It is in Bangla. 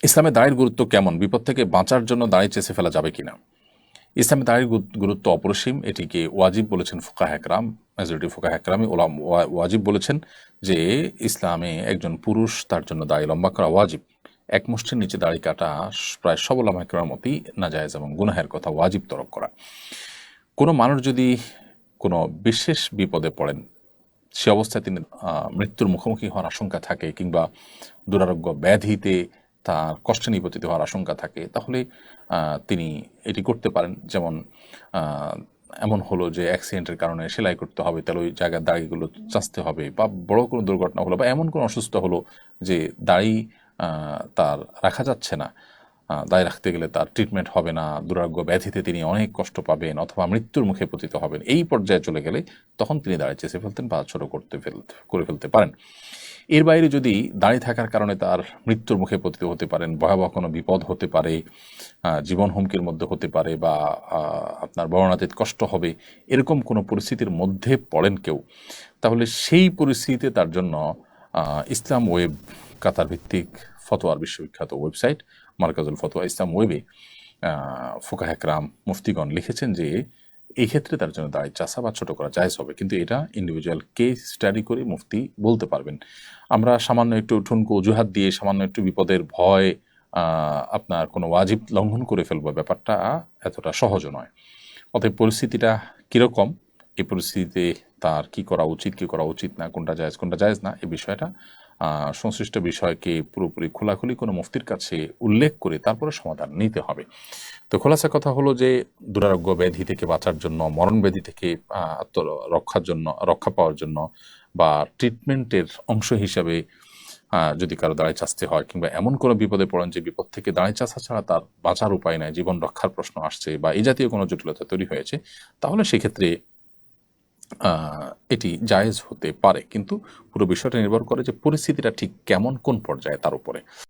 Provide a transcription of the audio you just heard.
ইসলামে দাড়ির গুরুত্ব কেমন? বিপদ থেকে বাঁচার জন্য দাড়ি চেঁচে ফেলা যাবে কিনা? ইসলামে দাড়ির গুরুত্ব অপরিসীম। এটিকে ওয়াজিব বলেছেন ফুকাহা একরাম। মেজরিটি ফুকাহা একরামই ওয়াজিব বলেছেন যে ইসলামে একজন পুরুষ তার জন্য দাড়ি লম্বা করা ওয়াজিব। এক মুষ্টির নিচে দাড়ি কাটা প্রায় সব উলামা একরামের মতই নাজায়েজ এবং গুনাহের কথা ওয়াজিব তরক করা। কোনো মানুষ যদি কোনো বিশেষ বিপদে পড়েন, সে অবস্থায় তিনি মৃত্যুর মুখোমুখি হওয়ার আশঙ্কা থাকে কিংবা দুরারোগ্য ব্যাধিতে তার কষ্টে নিপতিত হওয়ার আশঙ্কা থাকে, তাহলে তিনি এটি করতে পারেন। যেমন এমন হলো যে অ্যাক্সিডেন্টের কারণে সেলাই করতে হবে, তাহলে ওই জায়গার দাড়িগুলো চাঁচতে হবে, বা বড় কোনো দুর্ঘটনা হলো বা এমন কোনো অসুস্থ হলো যে দাড়ি তার রাখা যাচ্ছে না, দায় রাখতে গেলে তার ট্রিটমেন্ট হবে না, দুরারোগ্য ব্যাধিতে তিনি অনেক কষ্ট পাবেন অথবা মৃত্যুর মুখে পতিত হবেন, এই পর্যায়ে চলে গেলে তখন তিনি দাড়ি চেঁচে ফেলতেন বা ছোট করে ফেলতে পারেন। এর বাইরে যদি দাঁড়িয়ে থাকার কারণে তার মৃত্যুর মুখে পতিত হতে পারেন, ভয়াবহ কোনো বিপদ হতে পারে, জীবন হুমকির মধ্যে হতে পারে, বা আপনার বর্ণাতীত কষ্ট হবে, এরকম কোনো পরিস্থিতির মধ্যে পড়েন কেউ, তাহলে সেই পরিস্থিতিতে তার জন্য ইসলাম ওয়েব, কাতার ভিত্তিক ফতোয়ার বিশ্ববিখ্যাত ওয়েবসাইট মার্কাজুল ফতোয়া ইসলাম ওয়েবে ফুকাহ একরাম মুফতিগণ লিখেছেন যে এই ক্ষেত্রে তার জন্য দাড়ি চাষা বা ছোট করা জায়েজ হবে, কিন্তু এটা ইন্ডিভিজুয়াল কেস স্টাডি করে মুফতি বলতে পারবেন। আমরা সামান্য একটু ঠুনকো অজুহাত দিয়ে সামান্য একটু বিপদের ভয় আপনার কোনো ওয়াজিব লঙ্ঘন করে ফেলবো, ব্যাপারটা এতটা সহজ নয়। অতএব পরিস্থিতিটা কীরকম, এই পরিস্থিতিতে তার কি করা উচিত, কি করা উচিত না, কোনটা জায়েজ না, এই বিষয়টা সংশ্লিষ্ট বিষয়কে পুরোপুরি খোলাখুলি কোনো মুফতির কাছে উল্লেখ করে তারপরে সমাধান নিতে হবে। তো খোলাসা কথা হলো যে দুরারোগ্য ব্যাধি থেকে বাঁচার জন্য, মরণ ব্যাধি থেকে রক্ষা পাওয়ার জন্য বা ট্রিটমেন্টের অংশ হিসাবে যদি কারো দাঁড়ায় চাচতে হয় কিংবা এমন কোনো বিপদে পড়েন যে বিপদ থেকে দাঁড়ায় চাচা ছাড়া তার বাঁচার উপায় নাই, জীবন রক্ষার প্রশ্ন আসছে বা এই জাতীয় কোনো জটিলতা তৈরি হয়েছে, তাহলে সেক্ষেত্রে এটি জায়েজ হতে পারে। কিন্তু পুরো বিষয়টা নির্ভর করে যে পরিস্থিতিটা ঠিক কেমন, কোন পর্যায়ে, তার উপরে।